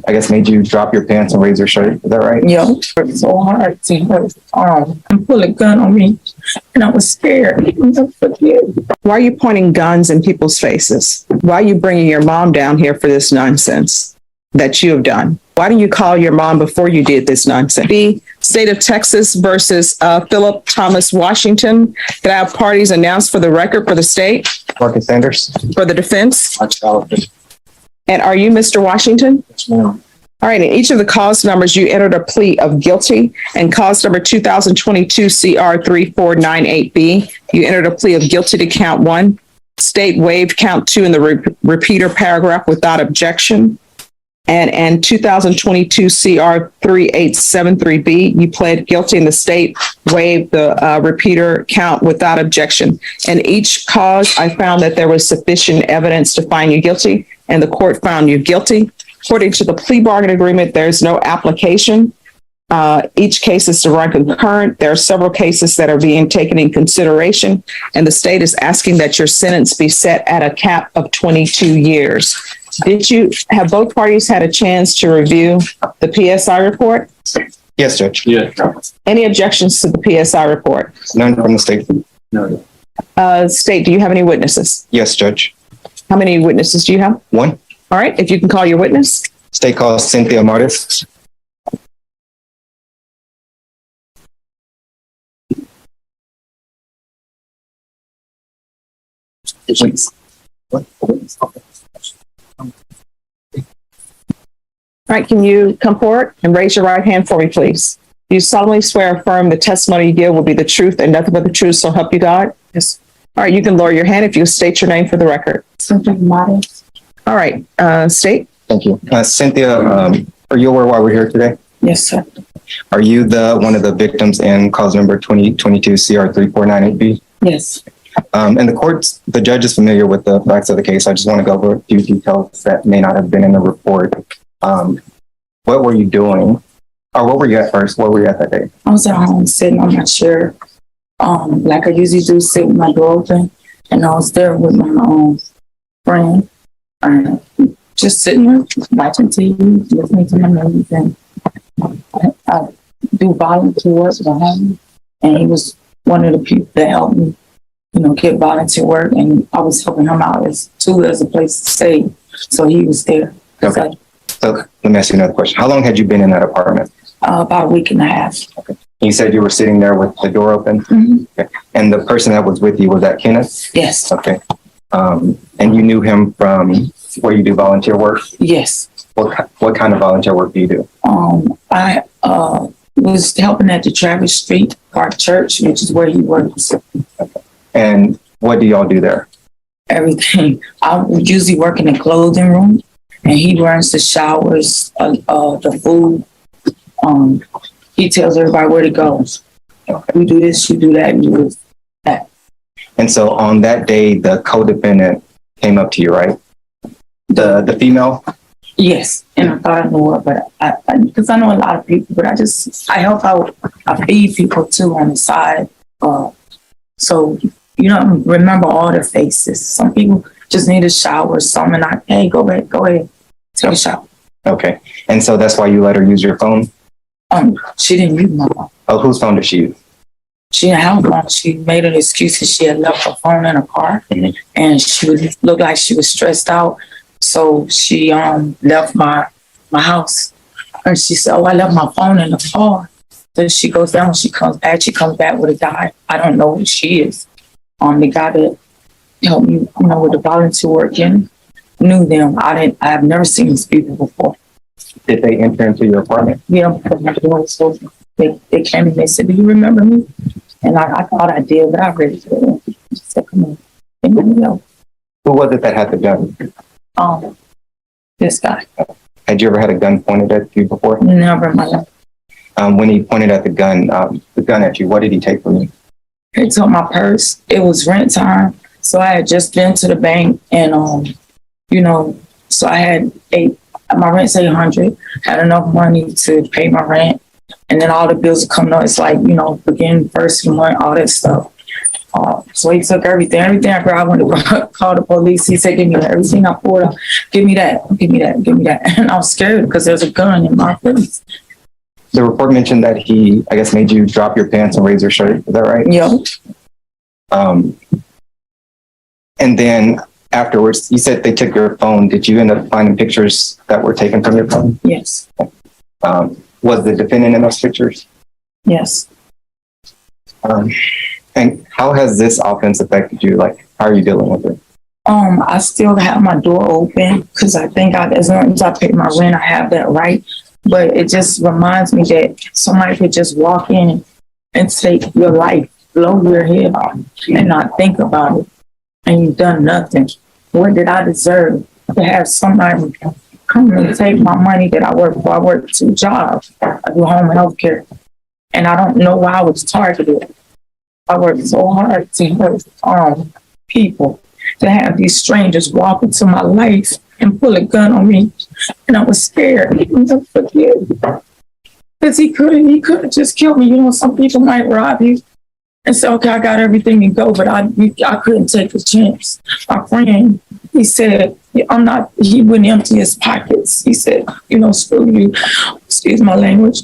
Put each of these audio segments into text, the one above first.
I guess, made you drop your pants and raise your shirt. Is that right? Yeah, it hurt so hard to hurt his arm and pull a gun on me, and I was scared. Why are you pointing guns in people's faces? Why are you bringing your mom down here for this nonsense that you have done? Why didn't you call your mom before you did this nonsense? B, State of Texas versus Philip Thomas Washington. Can I have parties announced for the record for the state? Marcus Sanders. For the defense? Yes, And are you Mr. Washington? ma'am. All right, in each of the cause numbers, you entered a plea of guilty. And cause number 2022 CR 3498B, you entered a plea of guilty to count 1. State waived count 2 in the repeater paragraph without objection. And 2022 CR 3873B, you pled guilty and the state waived the repeater count without objection. In each cause, I found that there was sufficient evidence to find you guilty, and the court found you guilty. According to the plea bargain agreement, there's no application. Each case is to run concurrent. There are several cases that are being taken in consideration, and the state is asking that your sentence be set at a cap of 22 years. Have both parties had a chance to review the PSI report? Yes, Judge. Yeah. Any objections to the PSI report? None from the state. No. State, do you have any witnesses? Yes, Judge. How many witnesses do you have? 1. All right, if you can call your witness. State calls Cynthia Martis. All right, can you come forward and raise your right hand for me, please? Do you solemnly swear or affirm the testimony you give will be the truth and nothing but the truth, so help you God? Yes. All right, you can lower your hand if you state your name for the record. Cynthia Martis. All right, state. Thank you. Cynthia, are you aware why we're here today? Yes, sir. Are you one of the victims in cause number 2022 CR 3498B? Yes. And the judge is familiar with the facts of the case. I just want to go over a few details that may not have been in the report. What were you doing? Or what were you at first? Where were you at that day? I was at home sitting on my chair, like I usually do, sitting with my door open, and I was there with my friend, just sitting there watching TV, listening to my news, and I do volunteer work behind me, and he was one of the people that helped me, get volunteer work, and I was helping him out as a place to stay, so he was there. Okay. So let me ask you another question. How long had you been in that apartment? About a week and a half. Okay. You said you were sitting there with the door open? Mm-hmm. Okay. And the person that was with you, was that Kenneth? Yes. Okay. And you knew him from where you do volunteer work? Yes. What kind of volunteer work do you do? I was helping at the Travis Street Park Church, which is where he works. Okay. And what do y'all do there? Everything. I usually work in the clothing room, and he runs the showers, the food. He tells everybody where to go. Okay. You do this, you do that, you do that. And so on that day, the co-defendant came up to you, right? The female? Yes, and I thought I knew her, but because I know a lot of people, but I help out. I feed people too on the side. So you don't remember all their faces. Some people just need a shower. Some and hey, go ahead, take a shower. Okay. And so that's why you let her use your phone? She didn't use my phone. Oh, whose phone did she use? She didn't have a phone. She made an excuse that she had left her phone in her car, and she looked like she was stressed out. So she left my house, and she said, "Oh, I left my phone in the car." So she goes down. She comes back with a guy. I don't know who she is. The guy that helped me, with the volunteer work in, knew them. I have never seen these people before. Did they enter into your apartment? Yeah, because my door was open. They came and they said, "Do you remember me?" And I thought I did, but I really didn't. She said, "Come on." And let me know. Who was it that had the gun? This guy. Had you ever had a gun pointed at you before? Never in my life. When he pointed at the gun at you, what did he take from you? He took my purse. It was rent time. So I had just been to the bank and, so I had my rent's $800, had enough money to pay my rent. And then all the bills are coming up. It's like, beginning first of the month, all that stuff. So he took everything I grabbed. I went to call the police. He said, give me that. Everything I pulled out, give me that. And I was scared because there's a gun in my face. The report mentioned that he, I guess, made you drop your pants and raise your shirt. Is that right? Yeah. And then afterwards, you said they took your phone. Did you end up finding pictures that were taken from your phone? Yes. Was the defendant in those pictures? Yes. And how has this offense affected you? Like, how are you dealing with it? I still have my door open because I think as long as I pay my rent, I have that right. But it just reminds me that somebody could just walk in and take your life, blow your head off, and not think about it. And you've done nothing. What did I deserve to have somebody come and take my money that I work for? I work 2 jobs. I do home health care. And I don't know why I was targeted. I worked so hard to help people, to have these strangers walk into my life and pull a gun on me. And I was scared. I never forget. Because he could have just killed me. You know, some people might rob you and say, okay, I got everything to go, but I couldn't take a chance. My friend, he said, he wouldn't empty his pockets. He said, you know, screw you, excuse my language.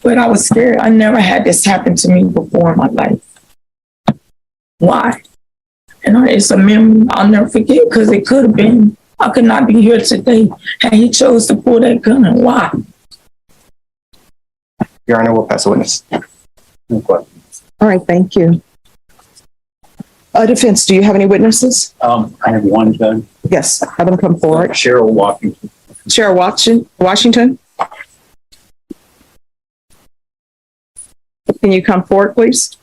But I was scared. I never had this happen to me before in my life. Why? And it's a memory I'll never forget because it could have been. I could not be here today had he chose to pull that gun. Why? Your Honor, we'll pass a witness. No questions. All right, thank you. Defense, do you have any witnesses? I have one, Judge. Yes, have them come forward. Cheryl Washington. Cheryl Washington. Can you come forward, please?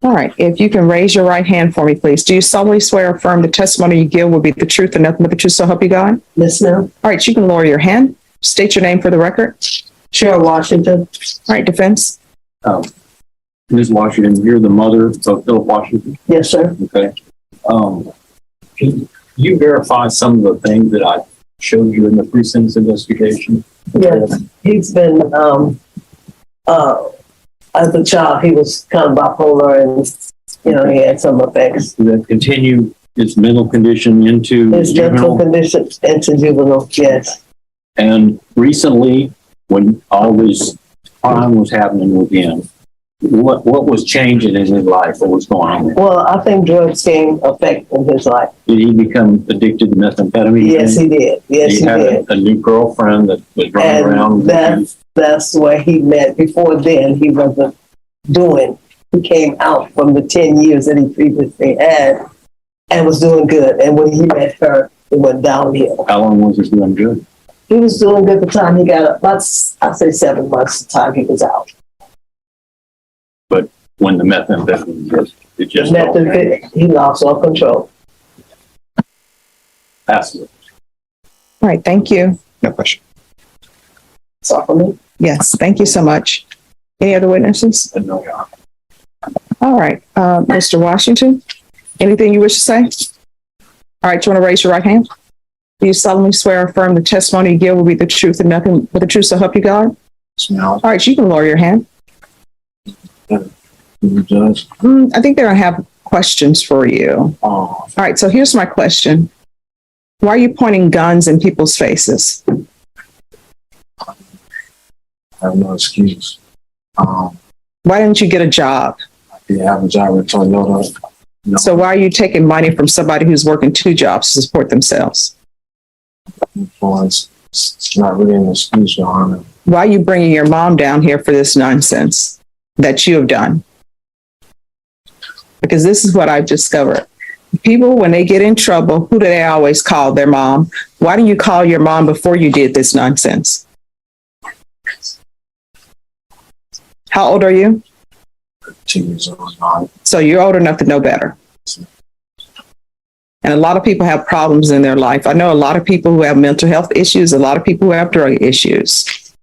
All right, if you can raise your right hand for me, please. Do you solemnly swear or affirm the testimony you give will be the truth and nothing but the truth, so help you God? Yes, ma'am. All right, you can lower your hand. State your name for the record. Cheryl Washington. All right, defense. Ms. Washington, you're the mother of Philip Washington? Yes, sir. Okay. Can you verify some of the things that I showed you in the pre-sentence investigation? Yes. He's been, as a child, he was kind of bipolar and, you know, he had some effects. Did that continue his mental condition into His mental juvenile? condition into juvenile, yes. And recently, when all this crime was happening with him, what was changing in his life? What was going on? Well, I think drugs came effect in his life. Did he become addicted to methamphetamine? Yes, he did. Yes, he had did. a new girlfriend that was running around. And that's where he met. Before then, he wasn't doing. He came out from the 10 years that he previously had and was doing good. And when he met her, it went downhill. How long was he doing good? He was doing good the time he got up. I'd say 7 months the time he was out. But when the methamphetamine it just He lost all control. passed. All right, thank you. No question. That's all for me. Yes, thank you so much. Any other witnesses? All right, Mr. Washington, anything you wish to say? All right, do you want to raise your right hand? Do you solemnly swear or affirm the testimony you give will be the truth and nothing but the truth, so help you God? No. All right, you can lower your hand. Judge. I think they're going to have questions for you. All right, so here's my question. Why are you pointing guns in people's faces? I have no excuse. Why didn't you get a job? I didn't have a job with Toyota. No So why are you taking money from somebody who's working 2 jobs to support themselves? influence. It's not really an excuse, Your Honor. Why are you bringing your mom down here for this nonsense that you have done? Because this is what I've discovered. People, when they get in trouble, who do they always call? Their mom. Why didn't you call your mom before you did this nonsense? How old are you? 2 years old, Your Honor. So you're old enough to know better. And a lot of people have problems in their life. I know a lot of people who have mental health issues, a lot of people who have drug issues.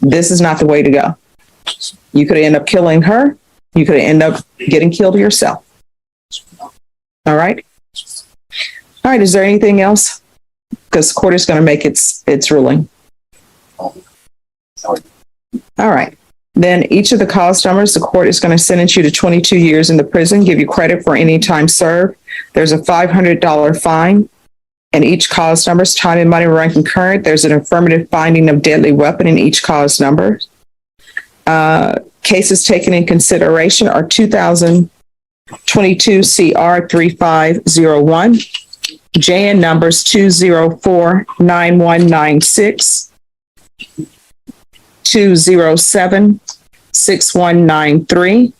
This is not the way to go. You could end up killing her. You could end up getting killed yourself. All right. All right. Is there anything else? Because the court is going to make its ruling. All right. Then each of the cause numbers, the court is going to sentence you to 22 years in the prison, give you credit for any time served. There's a $500 fine. And each cause number's time and money run concurrent. There's an affirmative finding of deadly weapon in each cause number. Cases taken in consideration are 2022 CR 3501, JN numbers 2049196, 2076193.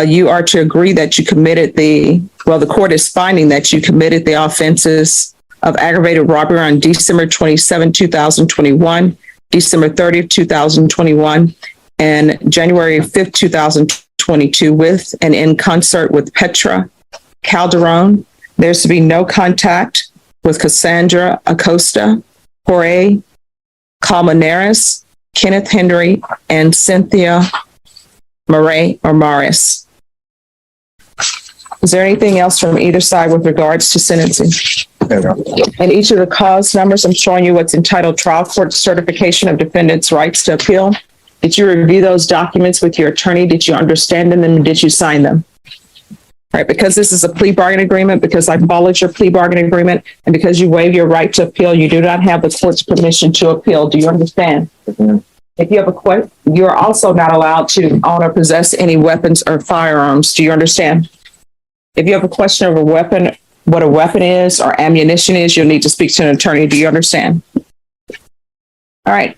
You are to agree that you committed the court is finding that you committed the offenses of aggravated robbery on December 27, 2021, December 30th, 2021, and January 5th, 2022, with and in concert with Petra Calderon. There's to be no contact with Cassandra Acosta, Jorge Colmenares, Kenneth Henry, and Cynthia Murray or Morris. Is there anything else from either side with regards to sentencing? There we go. And each of the cause numbers, I'm showing you what's entitled Trial Court Certification of Defendant's Rights to Appeal. Did you review those documents with your attorney? Did you understand them and did you sign them? All right, because this is a plea bargain agreement, because I followed your plea bargain agreement, and because you waive your right to appeal, you do not have the court's permission to appeal. Do you understand? If you have a question, you're also not allowed to own or possess any weapons or firearms. Do you understand? If you have a question of a weapon, what a weapon is or ammunition is, you'll need to speak to an attorney. Do you understand? All right.